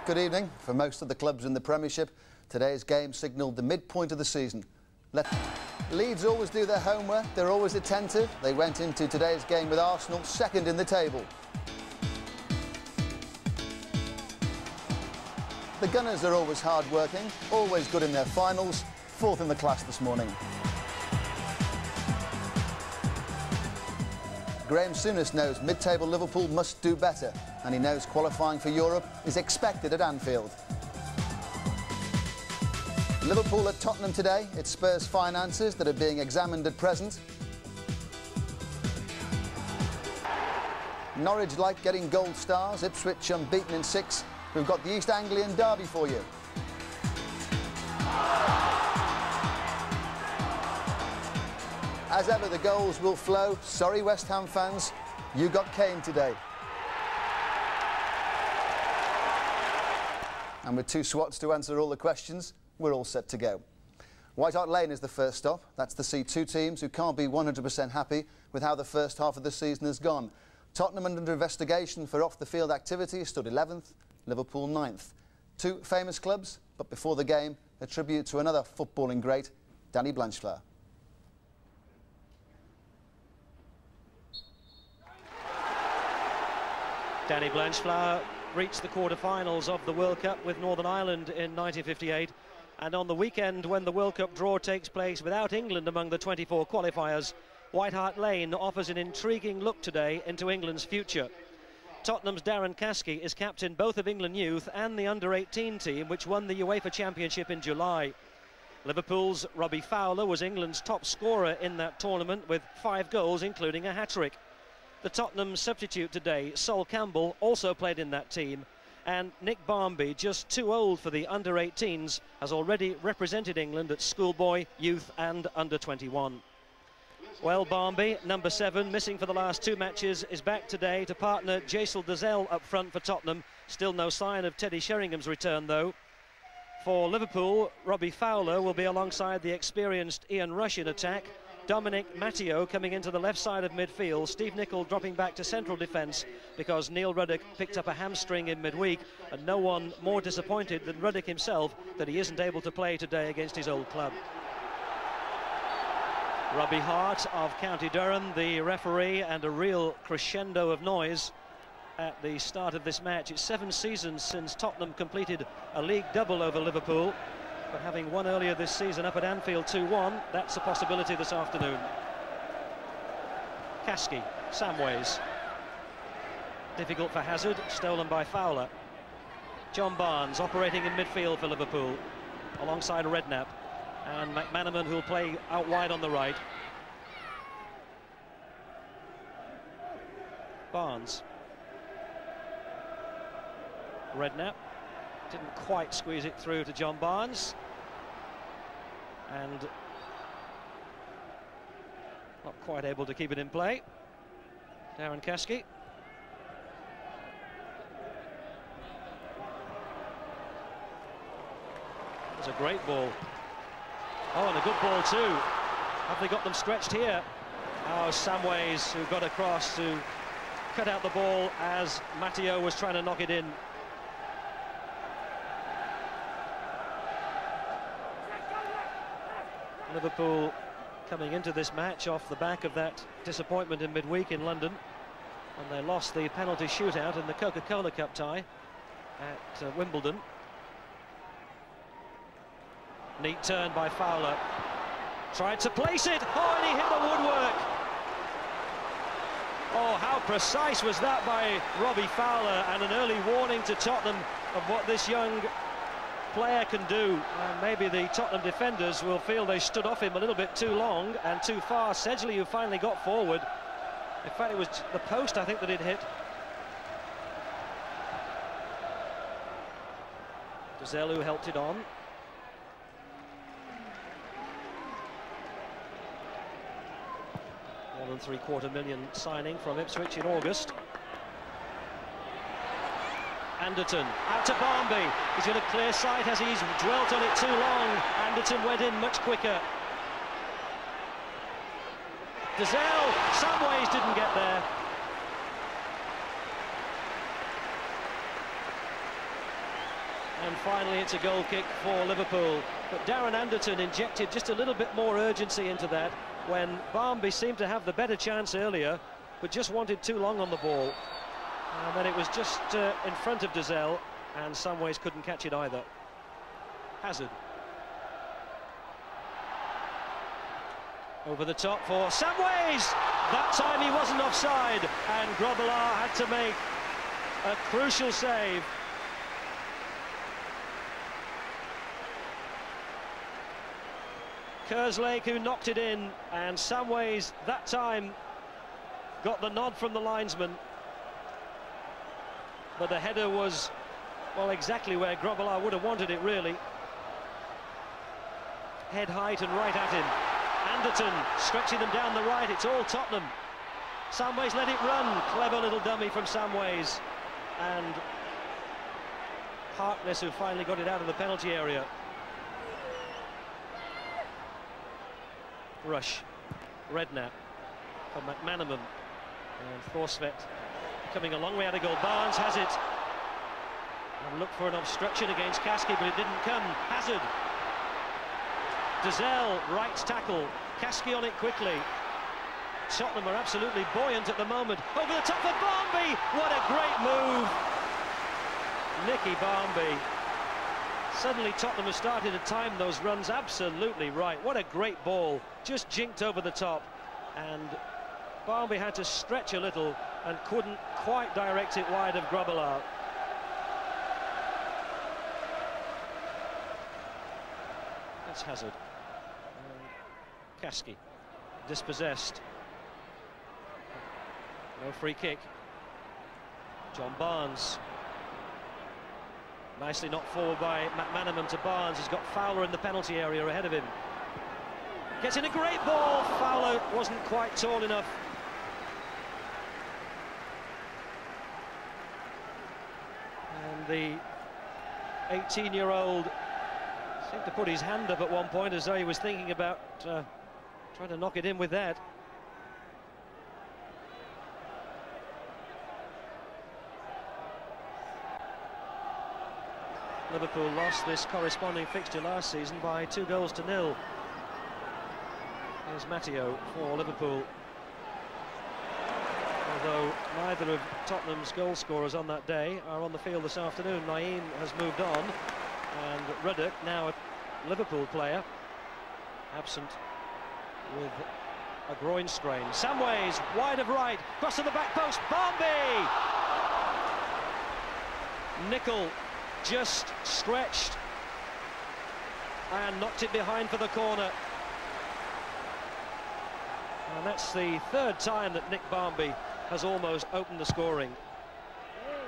Good evening. For most of the clubs in the Premiership, today's game signalled the midpoint of the season. Leeds always do their homework, they're always attentive. They went into today's game with Arsenal second in the table. The Gunners are always hard-working, always good in their finals, fourth in the class this morning. Graham Souness knows mid-table Liverpool must do better, and he knows qualifying for Europe is expected at Anfield. Liverpool at Tottenham today. It's Spurs' finances that are being examined at present. Norwich like getting gold stars, Ipswich unbeaten in 6. We've got the East Anglian derby for you. As ever, the goals will flow. Sorry, West Ham fans, you got Kane today. And with 2 SWATs to answer all the questions, we're all set to go. White Hart Lane is the first stop. That's to see 2 teams who can't be 100% happy with how the first half of the season has gone. Tottenham under investigation for off-the-field activity stood 11th, Liverpool 9th. 2 famous clubs, but before the game, a tribute to another footballing great, Danny Blanchflower. Danny Blanchflower reached the quarter-finals of the World Cup with Northern Ireland in 1958, and on the weekend when the World Cup draw takes place without England among the 24 qualifiers, White Hart Lane offers an intriguing look today into England's future. Tottenham's Darren Caskey is captain both of England youth and the under-18 team which won the UEFA Championship in July. Liverpool's Robbie Fowler was England's top scorer in that tournament with 5 goals including a hat-trick. The Tottenham substitute today, Sol Campbell, also played in that team, and Nick Barmby, just too old for the under-18s, has already represented England at schoolboy, youth and under-21. Well, Barmby, number 7, missing for the last 2 matches, is back today to partner Jaisal Dazelle up front for Tottenham. Still no sign of Teddy Sheringham's return, though. For Liverpool, Robbie Fowler will be alongside the experienced Ian Rush in attack. Dominic Matteo coming into the left side of midfield, Steve Nicol dropping back to central defence because Neil Ruddock picked up a hamstring in midweek, and no one more disappointed than Ruddock himself that he isn't able to play today against his old club. Robbie Hart of County Durham, the referee, and a real crescendo of noise at the start of this match. It's 7 seasons since Tottenham completed a league double over Liverpool. But having won earlier this season up at Anfield 2-1, that's a possibility this afternoon. Caskey, Samways. Difficult for Hazard, stolen by Fowler. John Barnes operating in midfield for Liverpool, alongside Redknapp. And McManaman, who'll play out wide on the right. Barnes. Redknapp. Didn't quite squeeze it through to John Barnes, and not quite able to keep it in play. Darren Caskey. It's a great ball. Oh, and a good ball too. Have they got them stretched here? Oh, Samways, who got across to cut out the ball as Matteo was trying to knock it in. Liverpool coming into this match off the back of that disappointment in midweek in London when they lost the penalty shootout in the Coca-Cola Cup tie at Wimbledon. Neat turn by Fowler. Tried to place it. Oh, and he hit the woodwork. Oh, how precise was that by Robbie Fowler, and an early warning to Tottenham of what this young player can do. And maybe the Tottenham defenders will feel they stood off him a little bit too long and too far. Sedgley, who finally got forward. In fact, it was the post, I think, that it hit. Dazelle, who helped it on. More than $750 million signing from Ipswich in August. Anderton, out to Barmby. He's going to clear sight as he's dwelt on it too long. Anderton went in much quicker. Dazelle, Samways didn't get there. And finally it's a goal kick for Liverpool. But Darren Anderton injected just a little bit more urgency into that when Barmby seemed to have the better chance earlier, but just wanted too long on the ball. And then it was just in front of Dizelle, and Samways couldn't catch it either. Hazard. Over the top for Samways! That time he wasn't offside, and Grobbelaar had to make a crucial save. Kerslake who knocked it in, and Samways that time got the nod from the linesman. But the header was, well, exactly where Grobbelaar would have wanted it, really. Head height and right at him. Anderton stretching them down the right, it's all Tottenham. Samways let it run, clever little dummy from Samways. And Harkness who finally got it out of the penalty area. Rush, Redknapp for McManaman, and Thorsvedt coming a long way out of goal. Barnes has it, and looked for an obstruction against Kasky, but it didn't come. Hazard, Dizelle, right tackle, Kasky on it quickly. Tottenham are absolutely buoyant at the moment. Over the top of Barmby, what a great move! Nicky Barmby. Suddenly Tottenham has started to time those runs absolutely right. What a great ball, just jinked over the top, and Barmby had to stretch a little and couldn't quite direct it wide of Grobbelaar. That's Hazard. Kasky dispossessed. No free kick. John Barnes. Nicely knocked forward by McManaman to Barnes. He's got Fowler in the penalty area ahead of him. Gets in a great ball. Fowler wasn't quite tall enough. And the 18-year-old seemed to put his hand up at one point as though he was thinking about trying to knock it in with that. Liverpool lost this corresponding fixture last season by 2-0. Here's Matteo for Liverpool. Although neither of Tottenham's goal scorers on that day are on the field this afternoon. Naeem has moved on, and Ruddock, now a Liverpool player, absent with a groin strain. Samways, wide of right, cross to the back post, Barmby! Nicol just stretched and knocked it behind for the corner. And that's the third time that Nick Barmby has almost opened the scoring.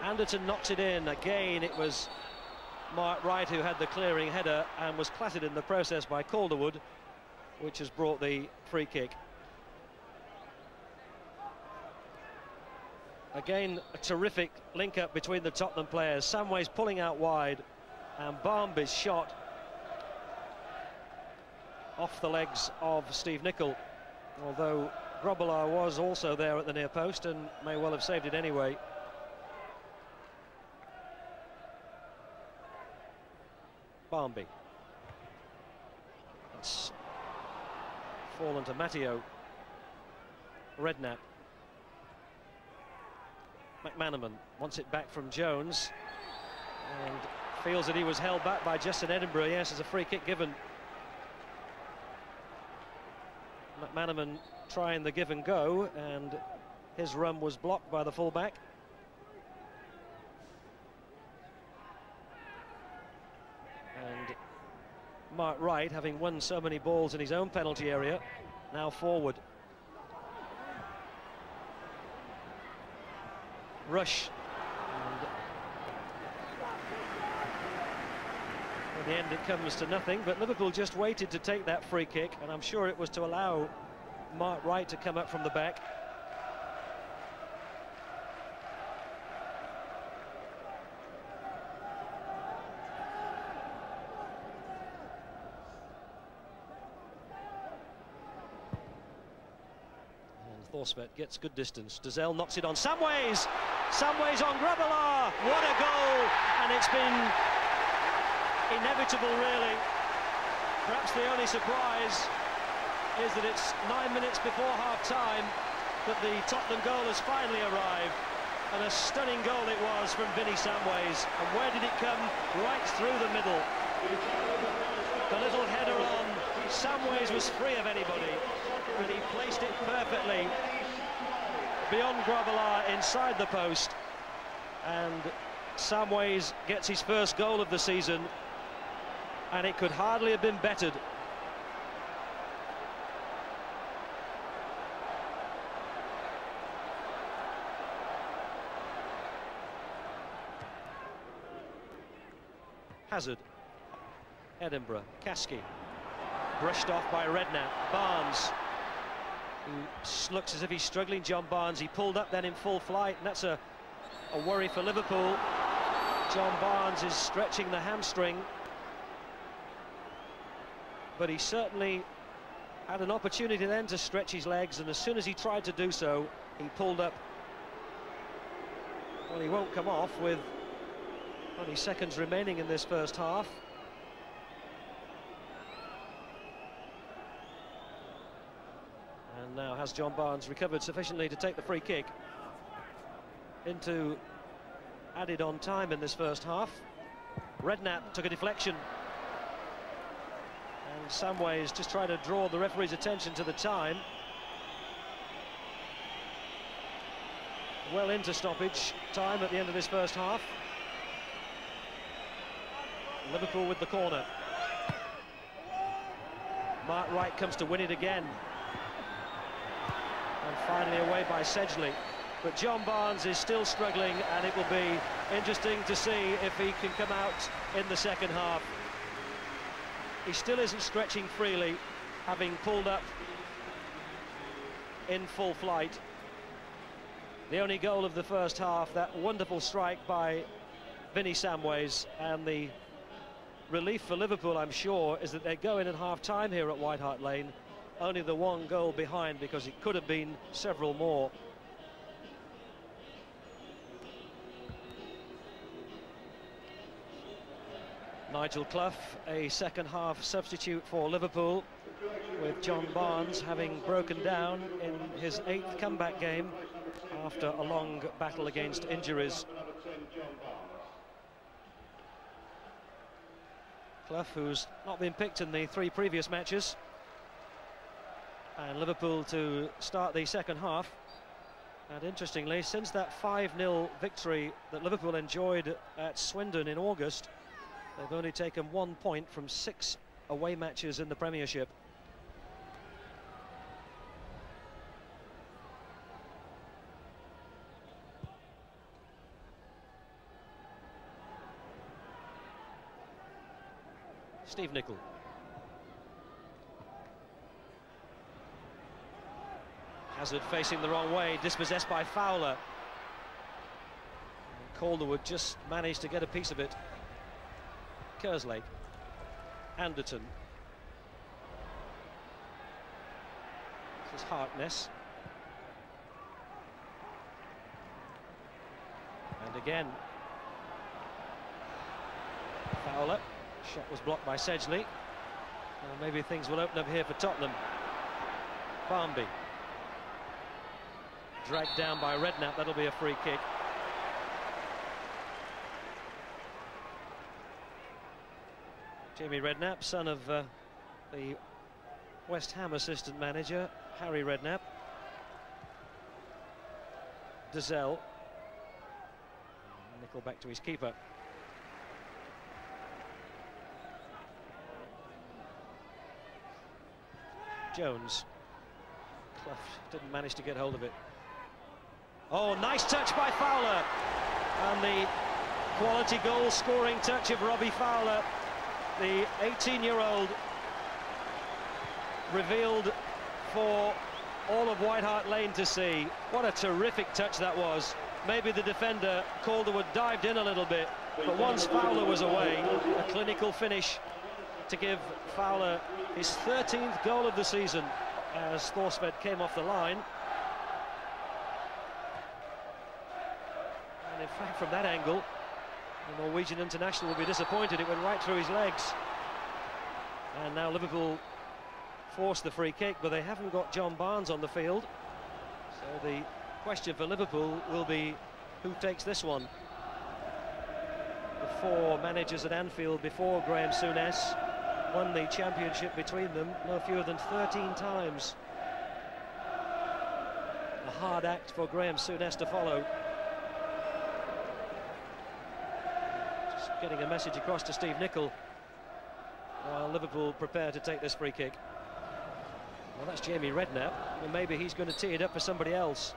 Anderton knocks it in. Again, it was Mark Wright who had the clearing header and was clattered in the process by Calderwood, which has brought the free kick. Again, a terrific link-up between the Tottenham players. Samways pulling out wide, and Barmby's shot off the legs of Steve Nicol, although Grobbelaar was also there at the near post and may well have saved it anyway. Barmby. It's fallen to Matteo. Redknapp. McManaman wants it back from Jones and feels that he was held back by Justin Edinburgh. Yes, there's a free kick given. McManaman trying the give and go, and his run was blocked by the fullback. And Mark Wright, having won so many balls in his own penalty area, now forward. Rush, and in the end it comes to nothing, but Liverpool just waited to take that free kick, and I'm sure it was to allow Mark Wright to come up from the back. And Thorsvedt gets good distance. Dizelle knocks it on. Samways on Grobbelaar. What a goal! And it's been inevitable, really. Perhaps the only surprise is that it's 9 minutes before half-time that the Tottenham goal has finally arrived. And a stunning goal it was from Vinnie Samways. And where did it come? Right through the middle. The little header on. Samways was free of anybody, and he placed it perfectly beyond Grobbelaar inside the post. And Samways gets his first goal of the season, and it could hardly have been bettered. Hazard, Edinburgh, Kasky, brushed off by Redknapp. Barnes, who looks as if he's struggling. John Barnes, he pulled up then in full flight, and that's a worry for Liverpool. John Barnes is stretching the hamstring, but he certainly had an opportunity then to stretch his legs, and as soon as he tried to do so, he pulled up. Well, he won't come off with only seconds remaining in this first half. And now has John Barnes recovered sufficiently to take the free kick into added on time in this first half. Redknapp took a deflection, and Samways just trying to draw the referee's attention to the time. Well into stoppage time at the end of this first half. Liverpool with the corner. Mark Wright comes to win it again. And finally away by Sedgley. But John Barnes is still struggling, and it will be interesting to see if he can come out in the second half. He still isn't stretching freely, having pulled up in full flight. The only goal of the first half, that wonderful strike by Vinnie Samways, and the relief for Liverpool, I'm sure, is that they go in at half-time here at White Hart Lane, only the one goal behind, because it could have been several more. Nigel Clough, a second-half substitute for Liverpool, with John Barnes having broken down in his 8th comeback game after a long battle against injuries. Clough, who's not been picked in the 3 previous matches. And Liverpool to start the second half. And interestingly, since that 5-0 victory that Liverpool enjoyed at Swindon in August, they've only taken 1 point from 6 away matches in the Premiership. Steve Nicol. Hazard facing the wrong way, dispossessed by Fowler. And Calderwood just managed to get a piece of it. Kerslake. Anderton. This is Harkness. And again, Fowler. Shot was blocked by Sedgley. Well, maybe things will open up here for Tottenham. Barmby. Dragged down by Redknapp, that'll be a free kick. Jamie Redknapp, son of the West Ham assistant manager, Harry Redknapp. Dazelle. Nicol back to his keeper. Jones. Clough didn't manage to get hold of it. Oh, nice touch by Fowler. And the quality goal-scoring touch of Robbie Fowler, the 18-year-old, revealed for all of White Hart Lane to see. What a terrific touch that was. Maybe the defender, Calderwood, dived in a little bit, but once Fowler was away, a clinical finish to give Fowler his 13th goal of the season as Thorsved came off the line. And in fact, from that angle, The Norwegian international will be disappointed. It went right through his legs. And now Liverpool forced the free kick, but they haven't got John Barnes on the field. So the question for Liverpool will be, who takes this one? The four managers at Anfield before Graham Souness won the championship between them no fewer than 13 times. A hard act for Graham Souness to follow. Just getting a message across to Steve Nicol while Liverpool prepare to take this free kick. Well, that's Jamie Redknapp. Well, maybe he's going to tee it up for somebody else.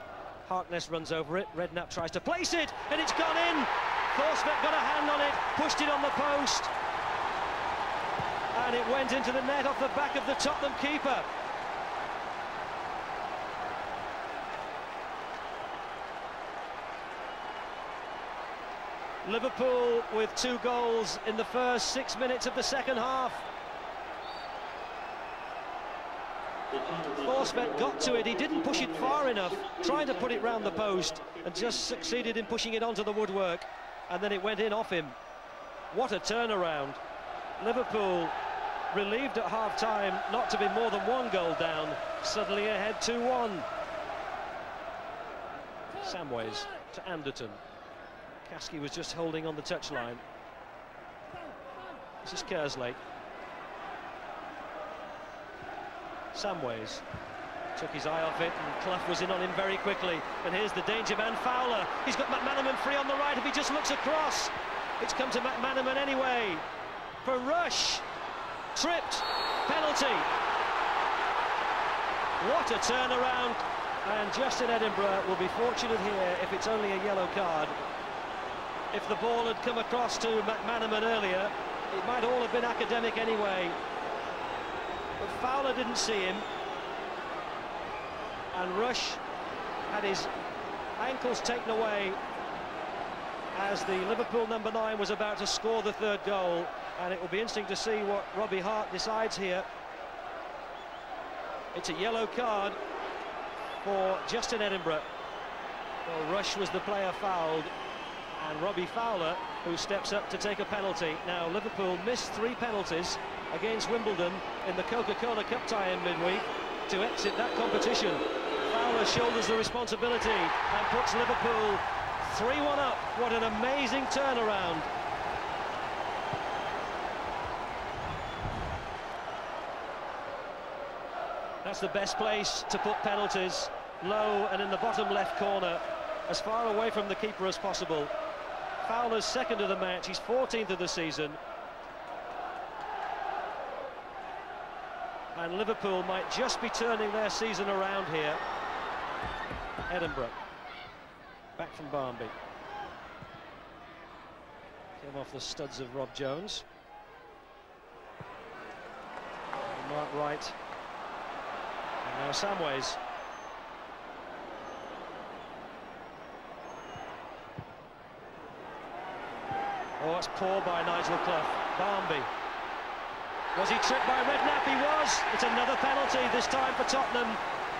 Harkness runs over it. Redknapp tries to place it, and it's gone in. Thorstvedt got a hand on it, pushed it on the post, and it went into the net off the back of the Tottenham keeper. Liverpool with 2 goals in the first 6 minutes of the second half. Thorstvedt got to it, he didn't push it far enough, trying to put it round the post, and just succeeded in pushing it onto the woodwork, and then it went in off him. What a turnaround. Liverpool relieved at half-time not to be more than 1 goal down, suddenly ahead 2-1. Samways to Anderton. Kasky was just holding on the touchline. This is Kerslake. Samways took his eye off it, and Clough was in on him very quickly. And here's the danger man, Fowler. He's got McManaman free on the right. If he just looks across, it's come to McManaman anyway. For Rush, tripped, penalty. What a turnaround! And Justin Edinburgh will be fortunate here if it's only a yellow card. If the ball had come across to McManaman earlier, it might all have been academic anyway. But Fowler didn't see him, and Rush had his ankles taken away as the Liverpool number 9 was about to score the 3rd goal, and it will be interesting to see what Robbie Hart decides here. It's a yellow card for Justin Edinburgh. Well, Rush was the player fouled, and Robbie Fowler who steps up to take a penalty. Now Liverpool missed 3 penalties against Wimbledon in the Coca-Cola Cup tie-in midweek to exit that competition. Fowler shoulders the responsibility and puts Liverpool 3-1 up. What an amazing turnaround. That's the best place to put penalties, low and in the bottom left corner, as far away from the keeper as possible. Fowler's 2nd of the match, he's 14th of the season. And Liverpool might just be turning their season around here. Edinburgh, back from Barnby. Came off the studs of Rob Jones. And Mark Wright. And now Samways. Oh, that's poor by Nigel Clough. Barnby. Was he tripped by Redknapp? He was. It's another penalty, this time for Tottenham.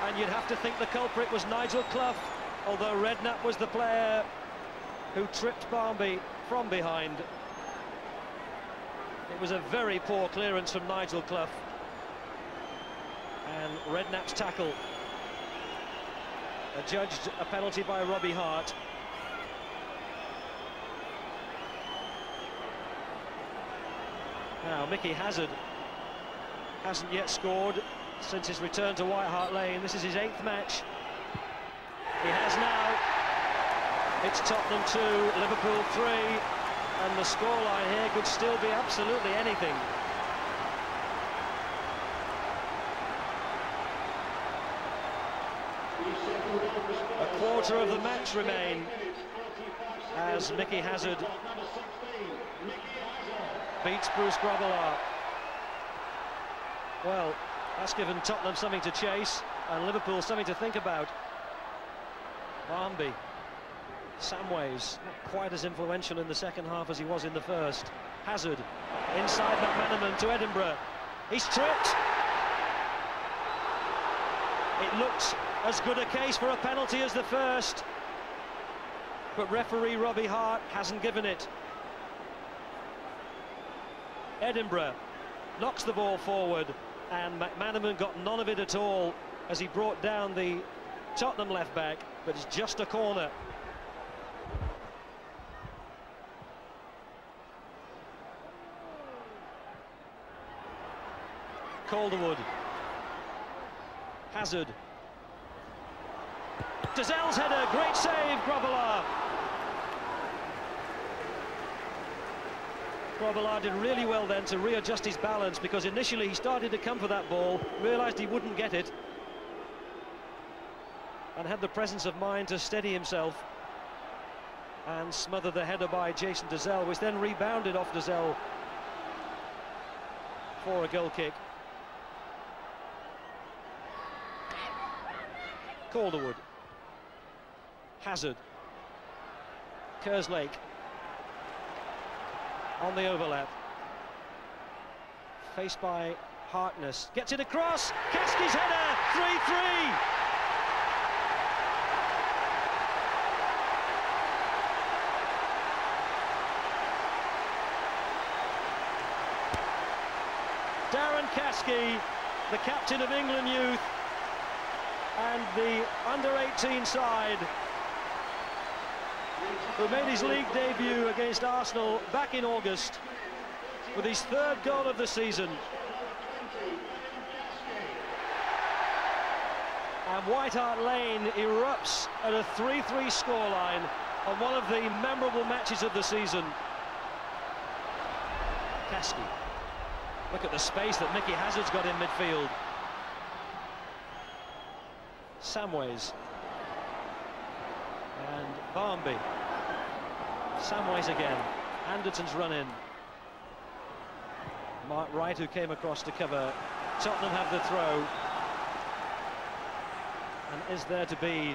And you'd have to think the culprit was Nigel Clough, although Redknapp was the player who tripped Barnby from behind. It was a very poor clearance from Nigel Clough. And Redknapp's tackle adjudged a penalty by Robbie Hart. Now, Mickey Hazard hasn't yet scored since his return to White Hart Lane. This is his 8th match. He has now. It's Tottenham 2, Liverpool 3, and the scoreline here could still be absolutely anything. A quarter of the match remain as Mickey Hazard beats Bruce Grobbelaar. Well, that's given Tottenham something to chase and Liverpool something to think about. Barnby, Samways, not quite as influential in the second half as he was in the first. Hazard, inside McManaman to Edinburgh. He's tripped. It looks as good a case for a penalty as the first, but referee Robbie Hart hasn't given it. Edinburgh knocks the ball forward, and McManaman got none of it at all as he brought down the Tottenham left back, but it's just a corner. Calderwood, Hazard, Dazell's header, great save, Grobbelaar. Grobbelaar did really well then to readjust his balance, because initially he started to come for that ball, realised he wouldn't get it, and had the presence of mind to steady himself and smother the header by Jason Dazell, which then rebounded off Dazell for a goal kick. Calderwood, Hazard, Kerslake on the overlap, faced by Harkness, gets it across, Caskey's header, 3-3. Darren Caskey, the captain of England youth and the under-18 side, who made his league debut against Arsenal back in August with his third goal of the season. And White Hart Lane erupts at a 3-3 scoreline on one of the memorable matches of the season. Caskey, look at the space that Mickey Hazard's got in midfield. Samways and Barmby. Samways again. Anderton's run in. Mark Wright, who came across to cover. Tottenham have the throw. And is there to be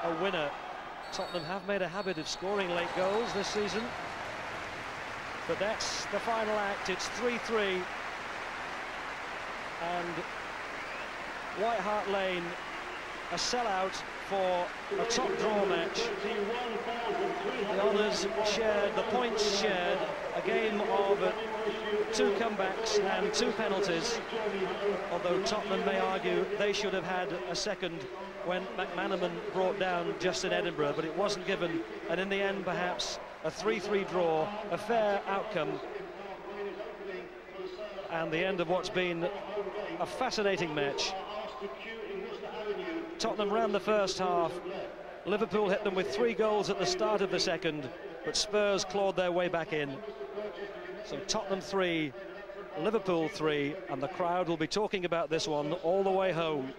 a winner? Tottenham have made a habit of scoring late goals this season, but that's the final act. It's 3-3, and White Hart Lane a sellout for a top draw match. The honours shared, the points shared, a game of 2 comebacks and 2 penalties, although Tottenham may argue they should have had a second when McManaman brought down Justin Edinburgh, but it wasn't given, and in the end perhaps a 3-3 draw, a fair outcome, and the end of what's been a fascinating match. Tottenham ran the first half. Liverpool hit them with 3 goals at the start of the second, but Spurs clawed their way back in. So Tottenham 3, Liverpool 3, and the crowd will be talking about this one all the way home.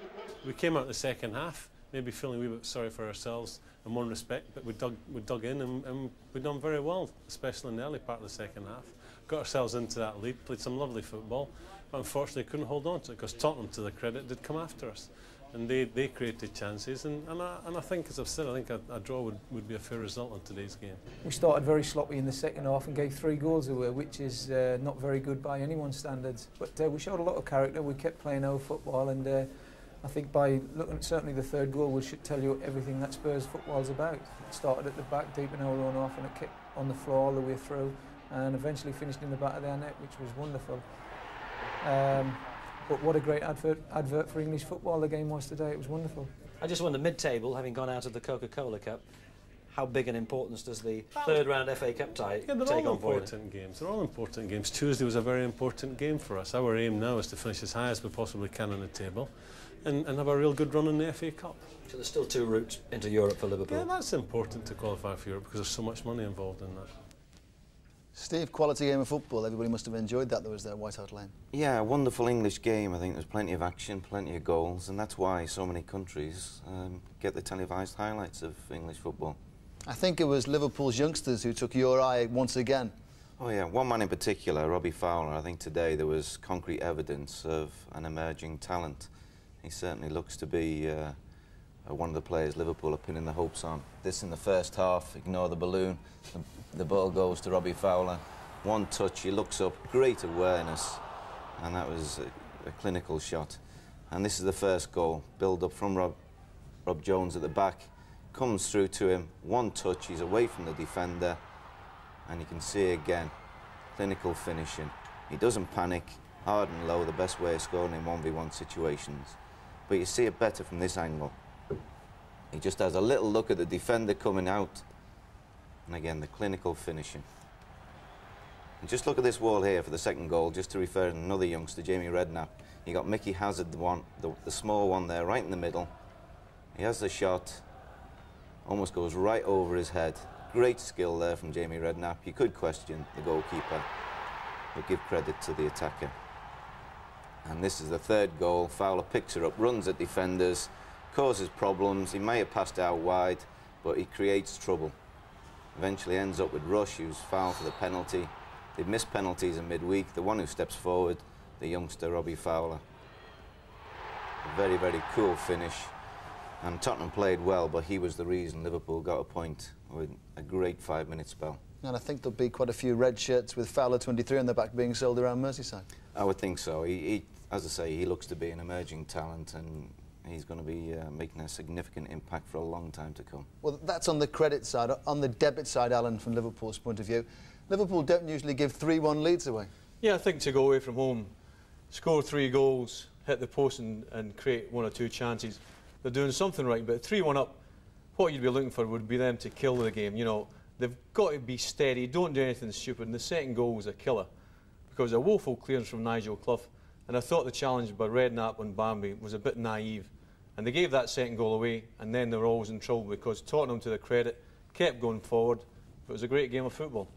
We came out the second half, maybe feeling a wee bit sorry for ourselves in one respect, but we dug in and we done very well, especially in the early part of the second half. Got ourselves into that lead, played some lovely football, but unfortunately couldn't hold on to it because Tottenham, to their credit, did come after us. And they created chances, and I think, as I've said, I think a draw would be a fair result in today's game. We started very sloppy in the second half and gave 3 goals away, which is not very good by anyone's standards. But we showed a lot of character, we kept playing our football, and I think by looking at certainly the 3rd goal, we should tell you everything that Spurs football is about. It started at the back, deep in our own half, and it kept on the floor all the way through, and eventually finished in the back of their net, which was wonderful. But what a great advert for English football the game was today. It was wonderful. I just wonder, mid-table, having gone out of the Coca-Cola Cup, how big an importance does the 3rd round FA Cup tie take on for you? They're all important games. They're all important games. Tuesday was a very important game for us. Our aim now is to finish as high as we possibly can on the table and have a real good run in the FA Cup. So there's still 2 routes into Europe for Liverpool? Yeah, that's important to qualify for Europe because there's so much money involved in that. Steve, quality game of football. Everybody must have enjoyed that was there at White Hart Lane. Yeah, a wonderful English game. I think there's plenty of action, plenty of goals, and that's why so many countries get the televised highlights of English football. I think it was Liverpool's youngsters who took your eye once again. Oh yeah, one man in particular, Robbie Fowler. I think today there was concrete evidence of an emerging talent. He certainly looks to be one of the players Liverpool are pinning the hopes on. This in the first half, ignore the balloon. The ball goes to Robbie Fowler. One touch, he looks up, great awareness, and that was a clinical shot. And this is the first goal, build up from Rob Jones at the back, comes through to him, one touch, he's away from the defender, and you can see again, clinical finishing. He doesn't panic, hard and low, the best way of scoring in 1v1 situations. But you see it better from this angle. He just has a little look at the defender coming out, and again, the clinical finishing. And just look at this wall here for the second goal, just to refer to another youngster, Jamie Redknapp. You got Mickey Hazard, the small one there, right in the middle. He has the shot, almost goes right over his head. Great skill there from Jamie Redknapp. You could question the goalkeeper, but give credit to the attacker. And this is the third goal. Fowler picks her up, runs at defenders, causes problems. He may have passed out wide, but he creates trouble. Eventually ends up with Rush, who's fouled for the penalty. They've missed penalties in midweek. The one who steps forward, the youngster Robbie Fowler. A very, very cool finish. And Tottenham played well, but he was the reason Liverpool got a point with a great 5-minute spell. And I think there'll be quite a few red shirts with Fowler 23 on the back being sold around Merseyside. I would think so. He, as I say, he looks to be an emerging talent, and he's going to be making a significant impact for a long time to come. Well, that's on the credit side. On the debit side, Alan, from Liverpool's point of view, Liverpool don't usually give 3-1 leads away. Yeah, I think to go away from home, score 3 goals, hit the post and create 1 or 2 chances, they're doing something right. But 3-1 up, what you'd be looking for would be them to kill the game. You know, they've got to be steady, don't do anything stupid. And the second goal was a killer, because a woeful clearance from Nigel Clough. And I thought the challenge by Redknapp and Bambi was a bit naive. And they gave that second goal away, and then they were always in trouble, because Tottenham, to their credit, kept going forward. But it was a great game of football.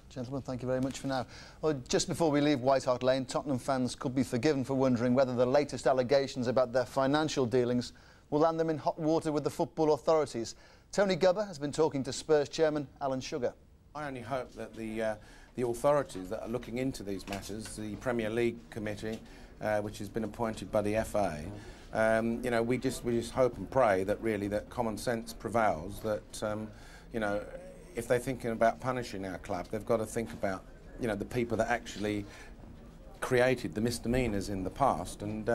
Gentlemen, thank you very much for now. Well, just before we leave White Hart Lane, Tottenham fans could be forgiven for wondering whether the latest allegations about their financial dealings will land them in hot water with the football authorities. Tony Gubba has been talking to Spurs chairman Alan Sugar. I only hope that the authorities that are looking into these matters, the Premier League Committee, which has been appointed by the FA, you know, we just hope and pray that really that common sense prevails, that you know, if they're thinking about punishing our club, they've got to think about, you know, the people that actually created the misdemeanours in the past. And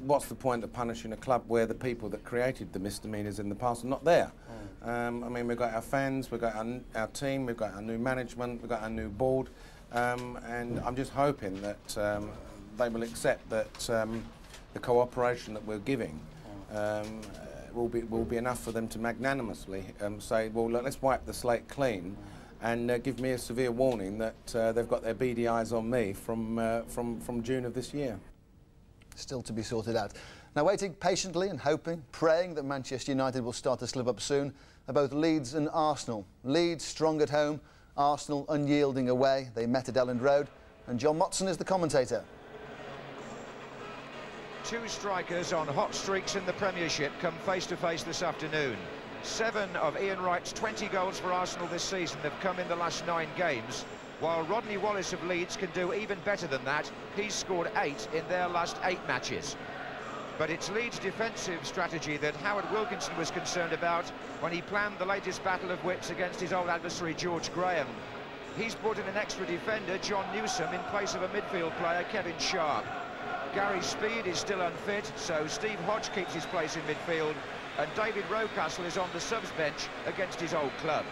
what's the point of punishing a club where the people that created the misdemeanours in the past are not there? I mean, we've got our fans, we've got our team, we've got our new management, we've got our new board, and I'm just hoping that they will accept that the cooperation that we're giving will be enough for them to magnanimously say, well, look, let's wipe the slate clean, and give me a severe warning that they've got their beady eyes on me from June of this year. Still to be sorted out. Now, waiting patiently and hoping, praying that Manchester United will start to slip up soon, are both Leeds and Arsenal. Leeds strong at home, Arsenal unyielding away. They met at Elland Road, and John Motson is the commentator. 2 strikers on hot streaks in the Premiership come face-to-face this afternoon. 7 of Ian Wright's 20 goals for Arsenal this season have come in the last 9 games, while Rodney Wallace of Leeds can do even better than that. He's scored 8 in their last 8 matches. But it's Leeds' defensive strategy that Howard Wilkinson was concerned about when he planned the latest battle of wits against his old adversary George Graham. He's brought in an extra defender, John Newsom, in place of a midfield player, Kevin Sharp. Gary Speed is still unfit, so Steve Hodge keeps his place in midfield, and David Rocastle is on the subs bench against his old club.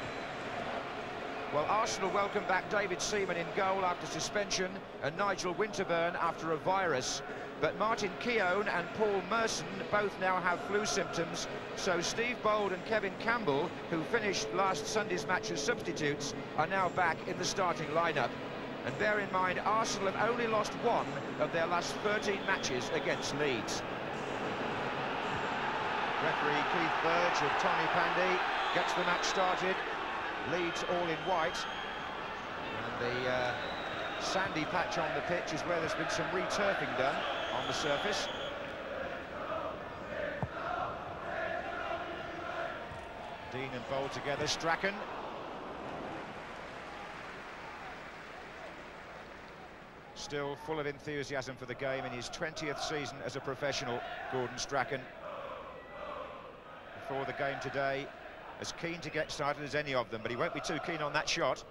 Well, Arsenal welcome back David Seaman in goal after suspension, and Nigel Winterburn after a virus. But Martin Keown and Paul Merson both now have flu symptoms, so Steve Bold and Kevin Campbell, who finished last Sunday's match as substitutes, are now back in the starting lineup. And bear in mind, Arsenal have only lost 1 of their last 13 matches against Leeds. Referee Keith Burge of Tommy Pandy gets the match started. Leeds all in white. And the sandy patch on the pitch is where there's been some re-turfing done on the surface. Dean and Bowl together, Strachan. Still full of enthusiasm for the game in his 20th season as a professional, Gordon Strachan. Before the game today, as keen to get started as any of them, but he won't be too keen on that shot.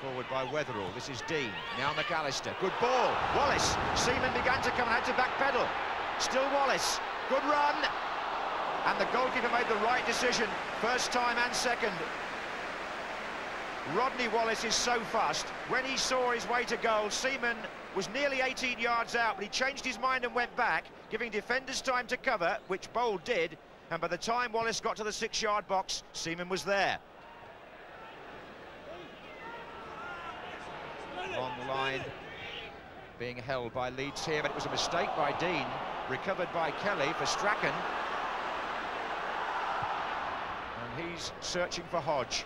Forward by Weatherall. This is Dean. Now McAllister. Good ball. Wallace. Seaman began to come and had to backpedal. Still Wallace. Good run. And the goalkeeper made the right decision. First time and second. Rodney Wallace is so fast. When he saw his way to goal, Seaman was nearly 18 yards out, but he changed his mind and went back, giving defenders time to cover, which Bold did. And by the time Wallace got to the 6-yard box, Seaman was there. Along the line, being held by Leeds here, but it was a mistake by Dean, recovered by Kelly for Strachan. And he's searching for Hodge.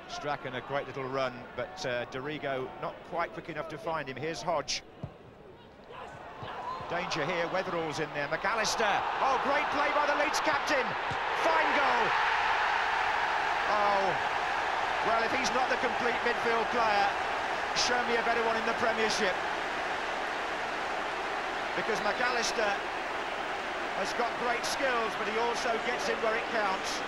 Strachan, a great little run, but Dorigo not quite quick enough to find him. Here's Hodge. Danger here, Weatherall's in there. McAllister. Oh, great play by the Leeds captain. Fine goal. Oh, well, if he's not the complete midfield player, show me a better one in the Premiership. Because McAllister has got great skills, but he also gets in where it counts.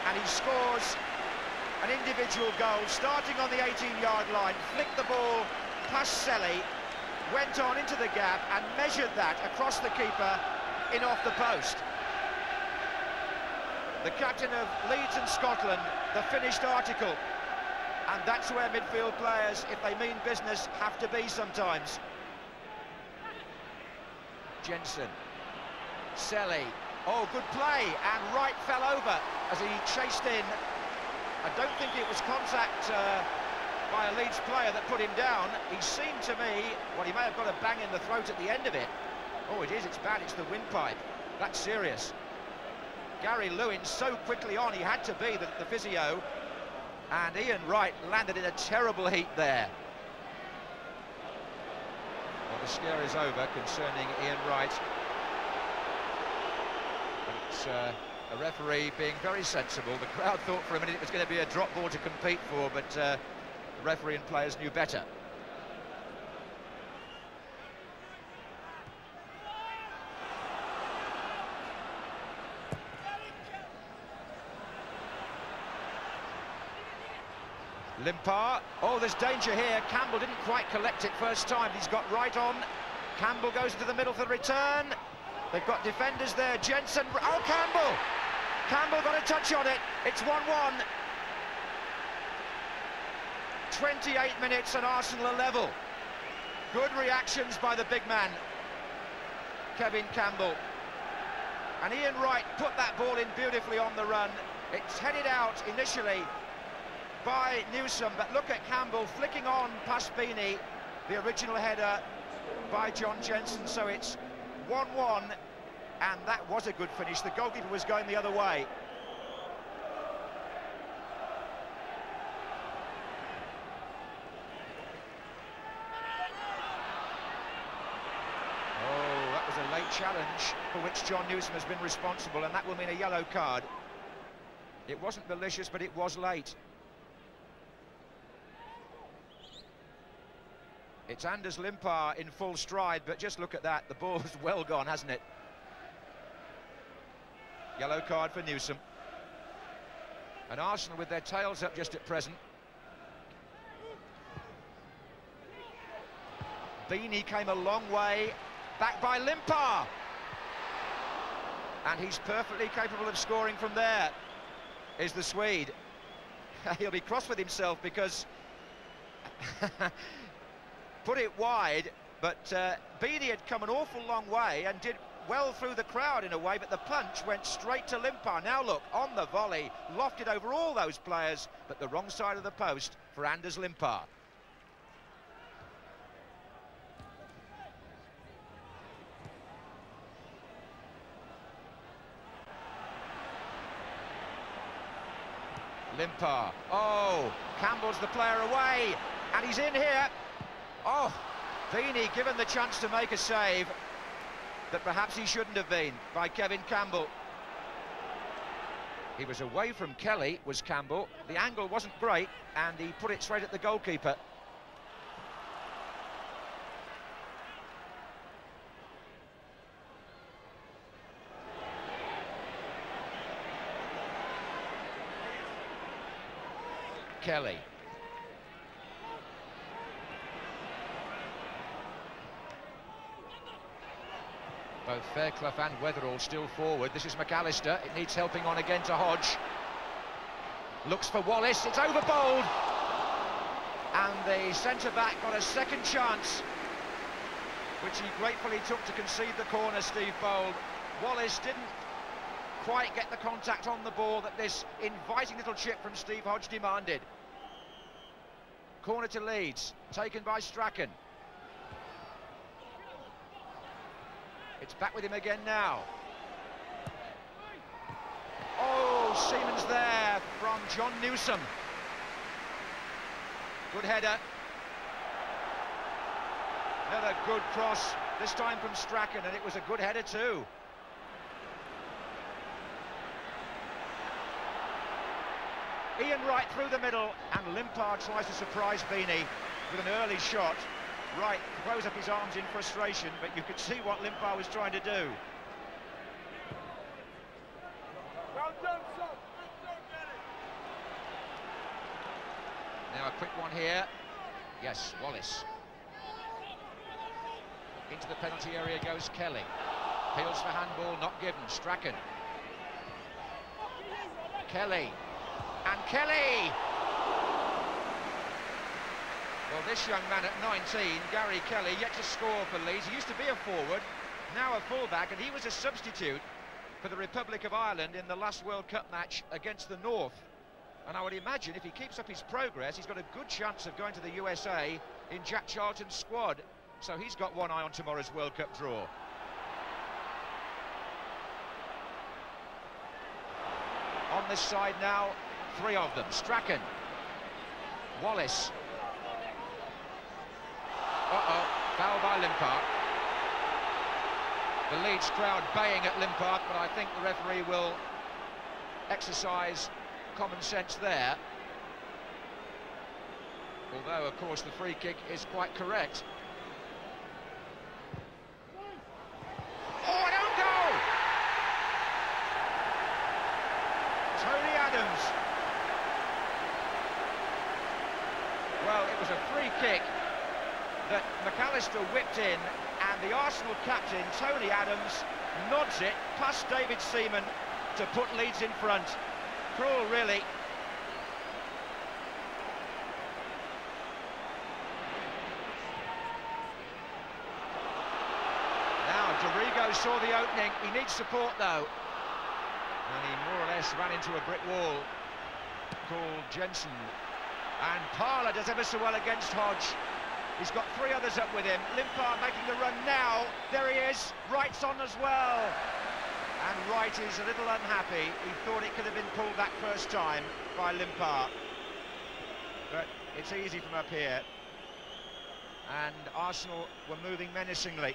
And he scores an individual goal, starting on the 18-yard line, flicked the ball past Selly, went on into the gap and measured that across the keeper in off the post. The captain of Leeds and Scotland, the finished article. And that's where midfield players, if they mean business, have to be sometimes. Jensen. Selly. Oh, good play, and Wright fell over as he chased in. I don't think it was contact by a Leeds player that put him down. He seemed to me, well, he may have got a bang in the throat at the end of it. Oh, it is, it's bad, it's the windpipe. That's serious. Gary Lewin so quickly on, he had to be the physio. And Ian Wright landed in a terrible heat there. Well, the scare is over concerning Ian Wright. It's a referee being very sensible. The crowd thought for a minute it was going to be a drop ball to compete for, but the referee and players knew better. Limpar. Oh, there's danger here. Campbell didn't quite collect it first time. He's got right on. Campbell goes into the middle for the return. They've got defenders there. Jensen. Oh, Campbell! Campbell got a touch on it. It's 1-1. 28 minutes and Arsenal are level. Good reactions by the big man, Kevin Campbell. And Ian Wright put that ball in beautifully on the run. It's headed out initially by Newsom, but look at Campbell flicking on past Beanie, the original header by John Jensen. So it's 1-1, and that was a good finish. The goalkeeper was going the other way. Oh, that was a late challenge for which John Newsom has been responsible, and that will mean a yellow card. It wasn't malicious, but it was late. It's Anders Limpar in full stride, but just look at that. The ball's well gone, hasn't it? Yellow card for Newsom. And Arsenal with their tails up just at present. Beanie came a long way, back by Limpar. And he's perfectly capable of scoring from there, is the Swede. He'll be cross with himself because... put it wide, but Beanie had come an awful long way and did well through the crowd in a way, but the punch went straight to Limpar. Now look, on the volley, lofted over all those players, but the wrong side of the post for Anders Limpar. Limpar. Oh, Campbell's the player away, and he's in here. Oh, Beanie given the chance to make a save that perhaps he shouldn't have been by Kevin Campbell. He was away from Kelly, was Campbell. The angle wasn't great, and he put it straight at the goalkeeper. Kelly. Both Fairclough and Weatherall still forward. This is McAllister. It needs helping on again to Hodge. Looks for Wallace. It's over bowled. And the centre-back got a second chance, which he gratefully took to concede the corner, Steve Bold. Wallace didn't quite get the contact on the ball that this inviting little chip from Steve Hodge demanded. Corner to Leeds, taken by Strachan. It's back with him again now. Oh, Seaman's there from John Newsom. Good header. Another good cross, this time from Strachan, and it was a good header too. Ian Wright through the middle, and Limpar tries to surprise Beanie with an early shot. Wright throws up his arms in frustration, but you could see what Limpar was trying to do. Well done, son. Now a quick one here. Yes, Wallace. Into the penalty area goes Kelly. Peels for handball, not given. Strachan. Kelly. And Kelly! Well, this young man at 19, Gary Kelly, yet to score for Leeds. He used to be a forward, now a fullback, and he was a substitute for the Republic of Ireland in the last World Cup match against the North. And I would imagine if he keeps up his progress, he's got a good chance of going to the USA in Jack Charlton's squad. So he's got one eye on tomorrow's World Cup draw. On this side now, three of them. Strachan. Wallace. Uh-oh, foul by Limpar. The Leeds crowd baying at Limpar, but I think the referee will exercise common sense there. Although, of course, the free kick is quite correct. Oh, an own goal! Tony Adams. Well, it was a free kick that McAllister whipped in, and the Arsenal captain, Tony Adams, nods it past David Seaman to put Leeds in front. Cruel, really. Now, Dorigo saw the opening. He needs support, though. And he more or less ran into a brick wall called Jensen. And Parler does ever so well against Hodge. He's got three others up with him. Limpar making the run now. There he is. Wright's on as well. And Wright is a little unhappy. He thought it could have been pulled back first time by Limpar. But it's easy from up here. And Arsenal were moving menacingly.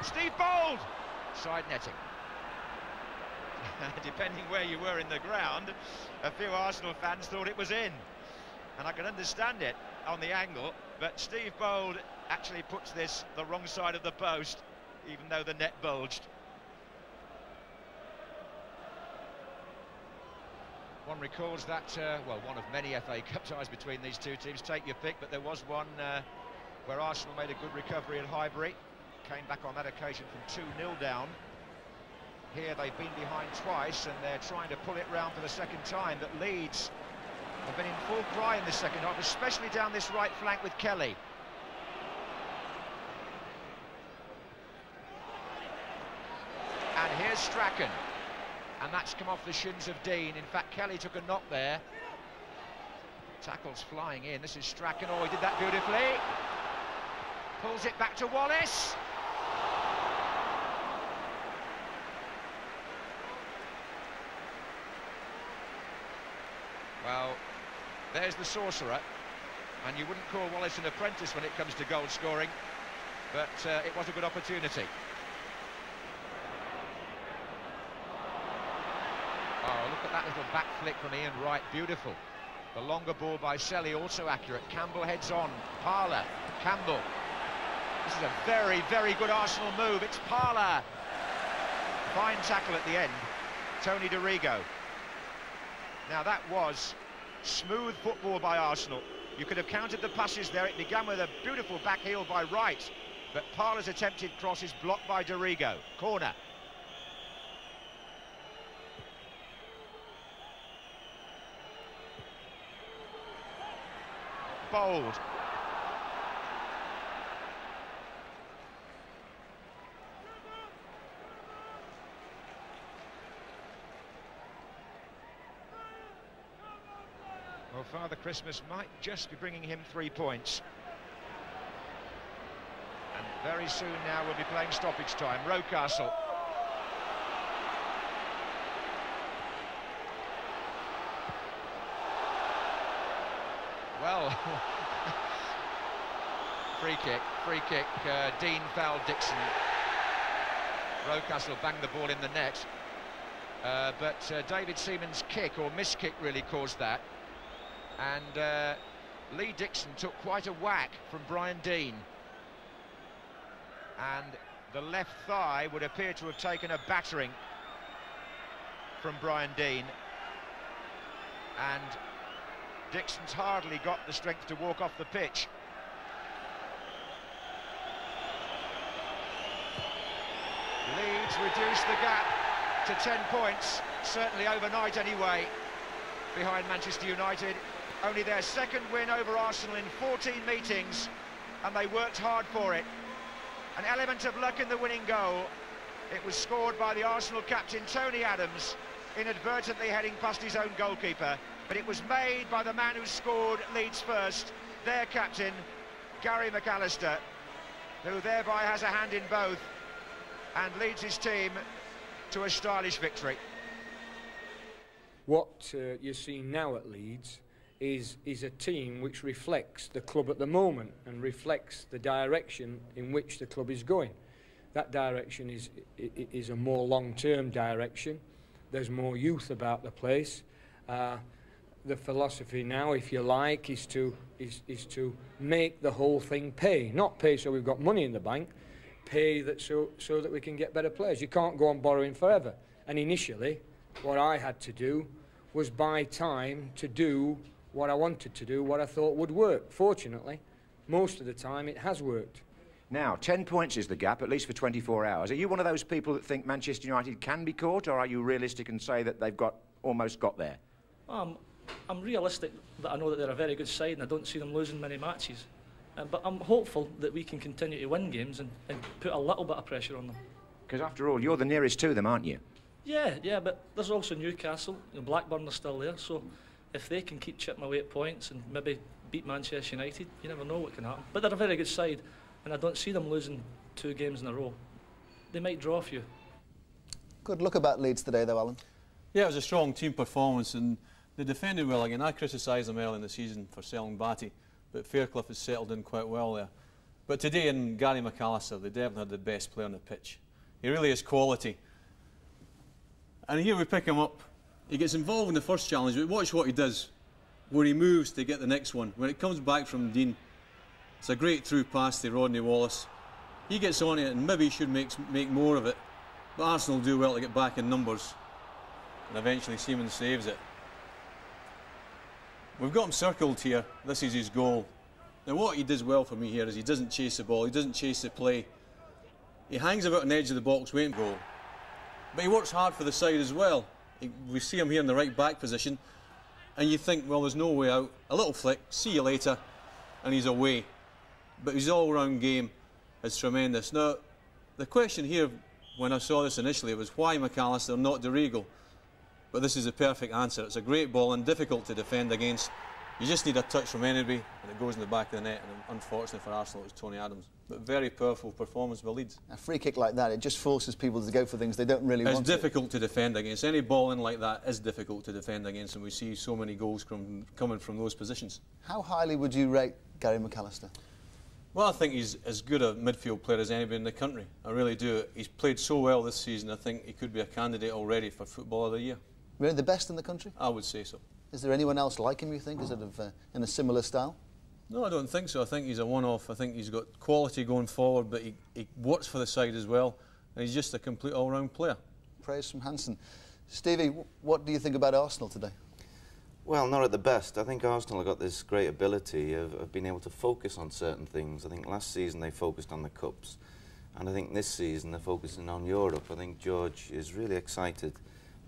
Steve Bold! Side netting. Depending where you were in the ground, a few Arsenal fans thought it was in. And I can understand it on the angle, but Steve Bold actually puts this the wrong side of the post, even though the net bulged. One recalls that, well, one of many FA Cup ties between these two teams, take your pick, but there was one where Arsenal made a good recovery at Highbury, came back on that occasion from 2-0 down. Here they've been behind twice, and they're trying to pull it round for the second time, but Leeds have been in full cry in the second half, especially down this right flank with Kelly. And here's Strachan, and that's come off the shins of Dean. In fact, Kelly took a knock there. Tackles flying in. This is Strachan. Oh, he did that beautifully. Pulls it back to Wallace. Well, there's the sorcerer, and you wouldn't call Wallace an apprentice when it comes to goal scoring, but it was a good opportunity. Oh, look at that little back flick from Ian Wright, beautiful. The longer ball by Selly, also accurate. Campbell heads on. Parler, Campbell. This is a very, very good Arsenal move. It's Parler. Fine tackle at the end, Tony Dorigo. Now that was smooth football by Arsenal. You could have counted the passes there. It began with a beautiful back heel by Wright, but Parler's attempted cross is blocked by Dorigo. Corner. Bold. Well, Father Christmas might just be bringing him 3 points. And very soon now we'll be playing stoppage time. Rocastle. Well, free kick, Dean fouled Dixon. Rocastle banged the ball in the net. But David Seaman's kick, or miskick, really caused that. And Lee Dixon took quite a whack from Brian Dean. And the left thigh would appear to have taken a battering from Brian Dean. And Dixon's hardly got the strength to walk off the pitch. Leeds reduce the gap to 10 points, certainly overnight anyway, behind Manchester United. Only their second win over Arsenal in 14 meetings, and they worked hard for it. An element of luck in the winning goal. It was scored by the Arsenal captain, Tony Adams, inadvertently heading past his own goalkeeper, but it was made by the man who scored Leeds first, their captain, Gary McAllister, who thereby has a hand in both and leads his team to a stylish victory. What you're seeing now at Leeds is a team which reflects the club at the moment and reflects the direction in which the club is going. That direction is a more long-term direction. There's more youth about the place. The philosophy now, if you like, is to make the whole thing pay. Not pay so we've got money in the bank, pay that so that we can get better players. You can't go on borrowing forever. And initially, what I had to do was buy time to do what I wanted to do, what I thought would work. Fortunately, most of the time it has worked. Now, 10 points is the gap, at least for 24 hours. Are you one of those people that think Manchester United can be caught, or are you realistic and say that they've almost got there? I'm realistic that I know that they're a very good side and I don't see them losing many matches. But I'm hopeful that we can continue to win games and put a little bit of pressure on them. Because after all, you're the nearest to them, aren't you? Yeah, but there's also Newcastle, and Blackburn are still there, so if they can keep chipping away at points and maybe beat Manchester United, you never know what can happen. But they're a very good side, and I don't see them losing 2 games in a row. They might draw a few. Good look about Leeds today, though, Alan. Yeah, it was a strong team performance, and they defended well again. I criticised them early in the season for selling Batty, but Fairclough has settled in quite well there. But today in Gary McAllister, they definitely had the best player on the pitch. He really is quality. And here we pick him up. He gets involved in the first challenge, but watch what he does, where he moves to get the next one. When it comes back from Dean, it's a great through pass to Rodney Wallace. He gets on it, and maybe he should make more of it. But Arsenal do well to get back in numbers. And eventually Seaman saves it. We've got him circled here. This is his goal. Now what he does well for me here is he doesn't chase the ball, he doesn't chase the play. He hangs about on the edge of the box waiting for goal. But he works hard for the side as well. We see him here in the right back position, and you think, well, there's no way out. A little flick, see you later, and he's away. But his all-round game is tremendous. Now, the question here, when I saw this initially, was why McAllister, not Dorigo? But this is the perfect answer. It's a great ball and difficult to defend against. You just need a touch from anybody, and it goes in the back of the net, and unfortunately for Arsenal, it was Tony Adams. But very powerful performance by Leeds. A free kick like that, it just forces people to go for things they don't really want to. It's difficult to defend against. Any ball in like that is difficult to defend against, and we see so many goals coming from those positions. How highly would you rate Gary McAllister? Well, I think he's as good a midfield player as anybody in the country. I really do. He's played so well this season, I think he could be a candidate already for Footballer of the Year. Really the best in the country? I would say so. Is there anyone else like him, you think, is it in a similar style? No, I don't think so. I think he's a one-off. I think he's got quality going forward, but he works for the side as well, and he's just a complete all-round player. praise from Hansen. Stevie, what do you think about Arsenal today? Well, not at the best. I think Arsenal have got this great ability of being able to focus on certain things. I think last season they focused on the Cups, and I think this season they're focusing on Europe. I think George is really excited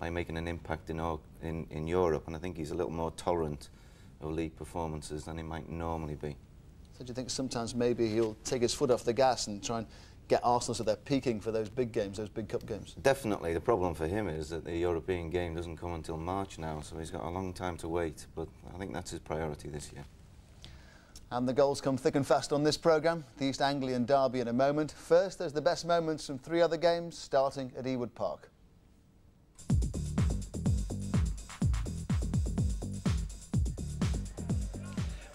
by making an impact in Europe, and I think he's a little more tolerant of league performances than he might normally be. So do you think sometimes maybe he'll take his foot off the gas and try and get Arsenal so they're peaking for those big games, those big cup games? Definitely. The problem for him is that the European game doesn't come until March now, so he's got a long time to wait, but I think that's his priority this year. And the goals come thick and fast on this programme. The East Anglian derby in a moment. First, there's the best moments from 3 other games, starting at Ewood Park.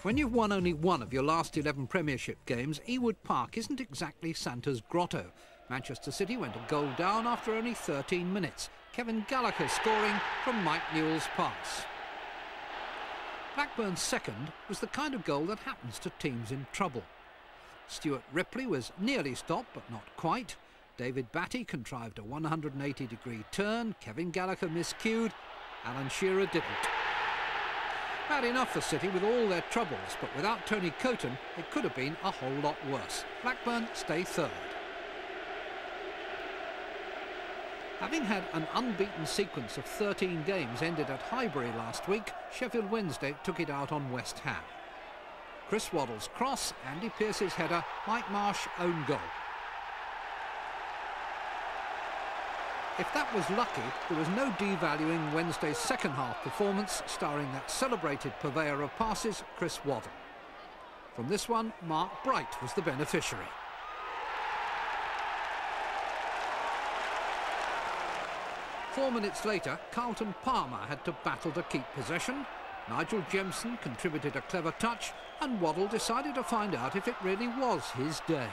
When you've won only one of your last 11 Premiership games, Ewood Park isn't exactly Santa's grotto. Manchester City went a goal down after only 13 minutes. Kevin Gallagher scoring from Mike Newell's pass. Blackburn's second was the kind of goal that happens to teams in trouble. Stuart Ripley was nearly stopped, but not quite. David Batty contrived a 180-degree turn. Kevin Gallagher miscued. Alan Shearer didn't. Bad enough for City with all their troubles, but without Tony Coton, it could have been a whole lot worse. Blackburn stay third. Having had an unbeaten sequence of 13 games ended at Highbury last week, Sheffield Wednesday took it out on West Ham. Chris Waddle's cross, Andy Pearce's header, Mike Marsh own goal. If that was lucky, there was no devaluing Wednesday's second-half performance, starring that celebrated purveyor of passes, Chris Waddle. From this one, Mark Bright was the beneficiary. Four minutes later, Carlton Palmer had to battle to keep possession. Nigel Jemson contributed a clever touch, and Waddle decided to find out if it really was his day.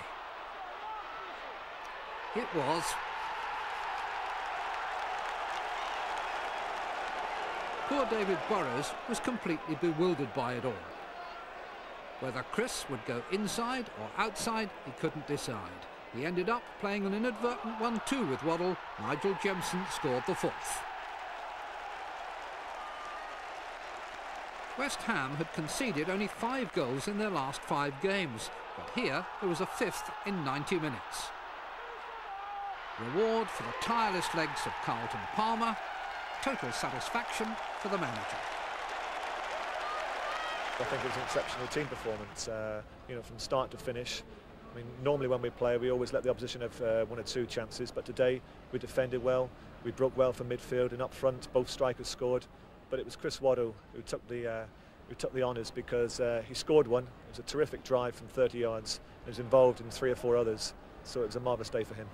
It was. Poor David Burrows was completely bewildered by it all. Whether Chris would go inside or outside, he couldn't decide. He ended up playing an inadvertent 1-2 with Waddle. Nigel Jemson scored the fourth. West Ham had conceded only 5 goals in their last 5 games, but here there was a 5th in 90 minutes. Reward for the tireless legs of Carlton Palmer. Total satisfaction for the manager. I think it was an exceptional team performance, you know, from start to finish. I mean, normally when we play, we always let the opposition have 1 or 2 chances, but today we defended well, we broke well from midfield, and up front both strikers scored. But it was Chris Waddle who took the honours, because he scored one. It was a terrific drive from 30 yards. He was involved in 3 or 4 others, so it was a marvellous day for him.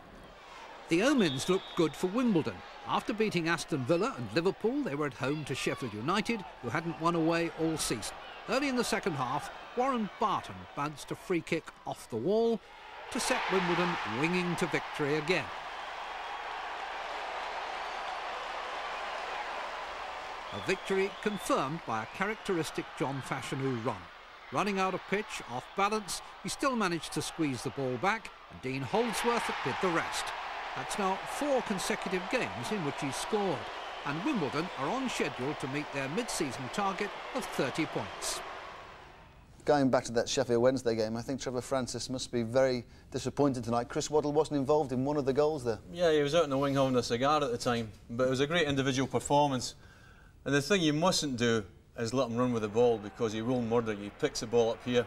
The omens looked good for Wimbledon. After beating Aston Villa and Liverpool, they were at home to Sheffield United, who hadn't won away all season. Early in the second half, Warren Barton bounced a free kick off the wall to set Wimbledon winging to victory again. A victory confirmed by a characteristic John Fashanu run. Running out of pitch, off balance, he still managed to squeeze the ball back, and Dean Holdsworth did the rest. That's now 4 consecutive games in which he's scored, and Wimbledon are on schedule to meet their mid-season target of 30 points. Going back to that Sheffield Wednesday game, I think Trevor Francis must be very disappointed tonight. Chris Waddle wasn't involved in one of the goals there. Yeah, he was out in the wing having a cigar at the time, but it was a great individual performance. And the thing you mustn't do is let him run with the ball, because he will murder you. He picks the ball up here,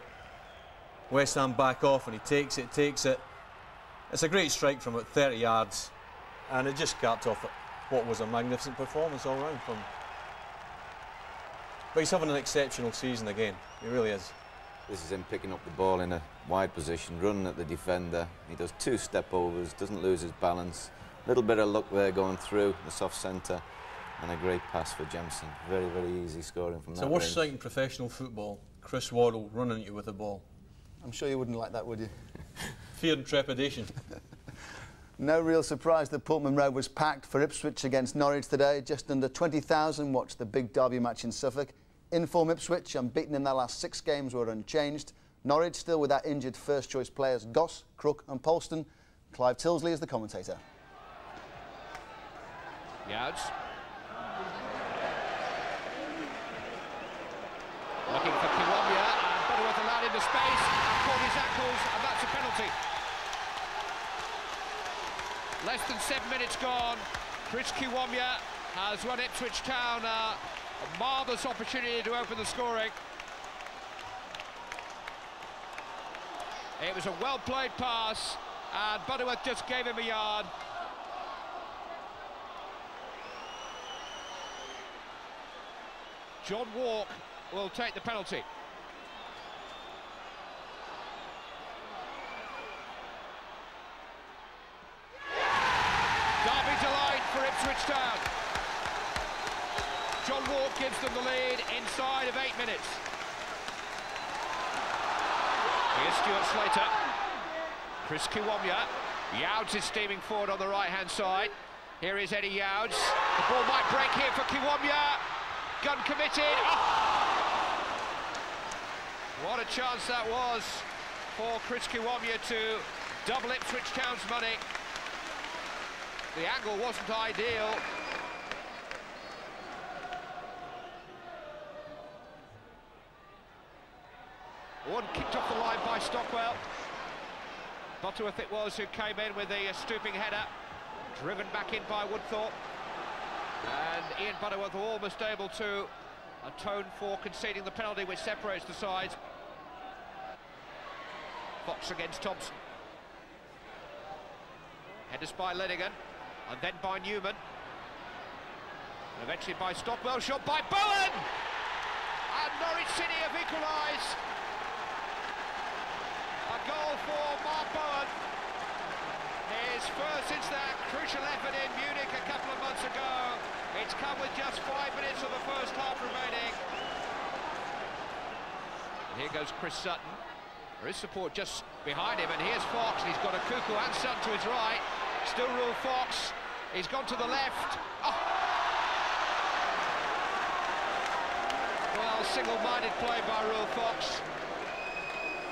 West Ham back off, and he takes it. It's a great strike from about 30 yards, and it just capped off what was a magnificent performance all round from him. But he's having an exceptional season again, he really is. This is him picking up the ball in a wide position, running at the defender. He does 2 step-overs, doesn't lose his balance. A little bit of luck there going through the soft centre, and a great pass for Jemson. Very, very easy scoring from that range. It's the worst sight in professional football, Chris Waddle running at you with the ball. I'm sure you wouldn't like that, would you? Fear and trepidation. No real surprise that Portman Road was packed for Ipswich against Norwich today. Just under 20,000 watched the big derby match in Suffolk. In-form Ipswich, unbeaten in their last 6 games, were unchanged. Norwich still without injured first-choice players Goss, Crook and Polston. Clive Tilsley is the commentator. Youds. Looking for Kiwomya, and Butterworth allowed into space, and caught his ankles, and that's a penalty. Less than 7 minutes gone. Chris Kiwomya has won Ipswich Town a marvellous opportunity to open the scoring. It was a well-played pass, and Butterworth just gave him a yard. John Walk will take the penalty. Derby delight for Ipswich Town. John Walk gives them the lead inside of 8 minutes. Here's Stuart Slater. Chris Kiwomya. Youds is steaming forward on the right-hand side. Here is Eddie Youds. The ball might break here for Kiwomya. Gun committed. Oh! What a chance that was for Chris Kiwomya to double Ipswich Town's money. The angle wasn't ideal. One kicked off the line by Stockwell. Butterworth it was who came in with the stooping header, driven back in by Woodthorpe. And Ian Butterworth almost able to atone for conceding the penalty which separates the sides. Fox against Thompson. Headers by Lenigan, and then by Newman. And eventually by Stockwell, shot by Bowen! And Norwich City have equalised. A goal for Mark Bowen. His first since that crucial effort in Munich a couple of months ago. It's come with just 5 minutes of the first half remaining. And here goes Chris Sutton. There is support just behind him, and here's Fox. He's got a Cuckoo and Sutton to his right. Still Rule Fox. He's gone to the left. Oh. Well, single-minded play by Rule Fox.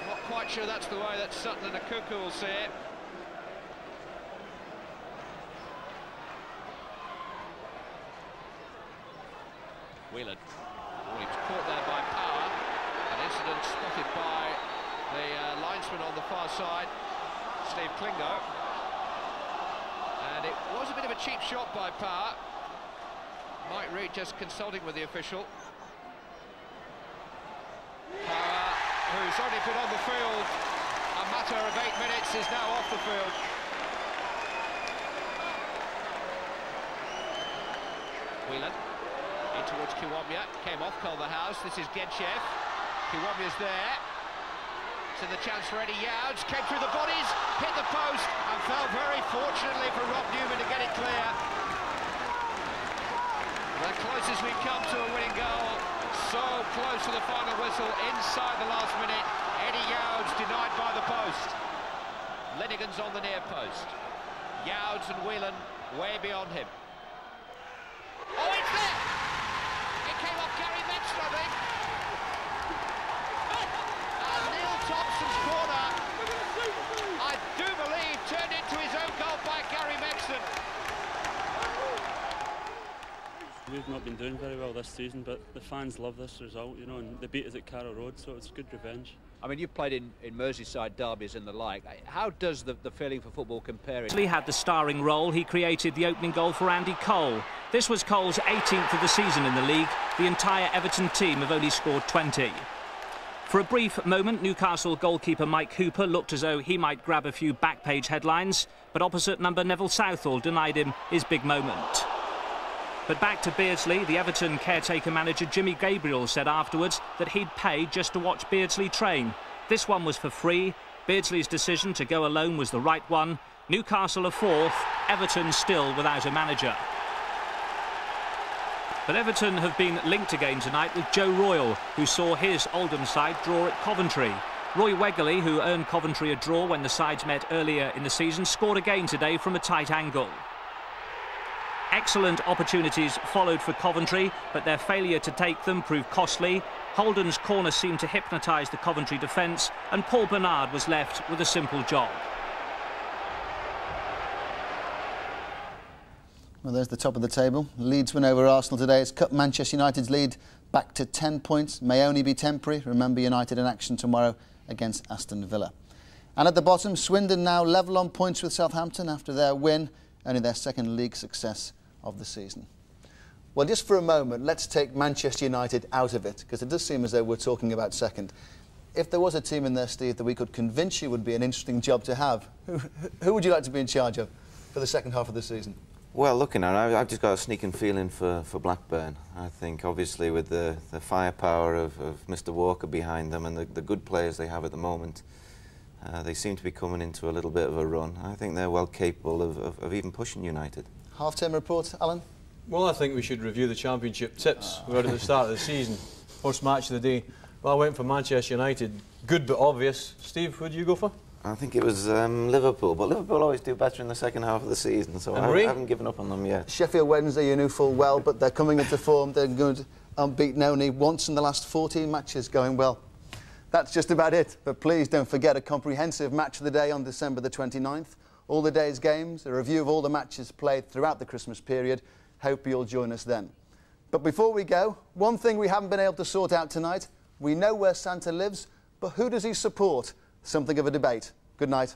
Not quite sure that's the way that Sutton and a Cuckoo will see it. Whelan. Oh, he was caught there by Power. An incident spotted by the linesman on the far side, Steve Klingo. And it was a bit of a cheap shot by Power. Mike Reid just consulting with the official. Power, who's only been on the field a matter of 8 minutes, is now off the field. Whelan. In towards Kiwomya, came off Culverhouse. This is Genchev. Kiwomya's there. So the chance for Eddie Youds, came through the bodies, hit the post, and fell very fortunately for Rob Newman to get it clear. The closest we've come to a winning goal. So close to the final whistle, inside the last minute. Eddie Youds denied by the post. Lenigan's on the near post. Youds and Whelan way beyond him. Oh, it's there! Came off Gary Mexton, I think. And Neil Thompson's corner, I do believe, turned into his own goal by Gary Mexton. We've not been doing very well this season, but the fans love this result, you know, and they beat us at Carrow Road, so it's good revenge. I mean, you've played in Merseyside derbies and the like. How does the feeling for football compare? He had the starring role. He created the opening goal for Andy Cole. This was Cole's 18th of the season in the league. The entire Everton team have only scored 20. For a brief moment, Newcastle goalkeeper Mike Hooper looked as though he might grab a few back-page headlines, but opposite number Neville Southall denied him his big moment. But back to Beardsley, the Everton caretaker manager Jimmy Gabriel said afterwards that he'd pay just to watch Beardsley train. This one was for free. Beardsley's decision to go alone was the right one. Newcastle are fourth, Everton still without a manager. But Everton have been linked again tonight with Joe Royle, who saw his Oldham side draw at Coventry. Roy Wegerle, who earned Coventry a draw when the sides met earlier in the season, scored again today from a tight angle. Excellent opportunities followed for Coventry, but their failure to take them proved costly. Holden's corner seemed to hypnotise the Coventry defence, and Paul Bernard was left with a simple job. Well, there's the top of the table. Leeds win over Arsenal today. It's cut Manchester United's lead back to 10 points. May only be temporary. Remember, United in action tomorrow against Aston Villa. And at the bottom, Swindon now level on points with Southampton after their win, only their second league success of the season. Well, just for a moment, let's take Manchester United out of it, because it does seem as though we're talking about second. If there was a team in there, Steve, that we could convince you would be an interesting job to have, who would you like to be in charge of for the second half of the season? Well, looking at it, I've just got a sneaking feeling for Blackburn. I think, obviously, with the firepower of Mr. Walker behind them and the good players they have at the moment, they seem to be coming into a little bit of a run. I think they're well capable of even pushing United. Half-term report, Alan? Well, I think we should review the championship tips we had at the start of the season. First match of the day. Well, I went for Manchester United. Good but obvious. Steve, who did you go for? I think it was Liverpool, but Liverpool always do better in the second half of the season, so I haven't given up on them yet. Sheffield Wednesday, you knew full well, but they're coming into form. They're good, unbeaten only once in the last 14 matches, going well. That's just about it, but please don't forget a comprehensive match of the day on December the 29th. All the day's games, a review of all the matches played throughout the Christmas period. Hope you'll join us then. But before we go, one thing we haven't been able to sort out tonight. We know where Santa lives, but who does he support? Something of a debate. Good night.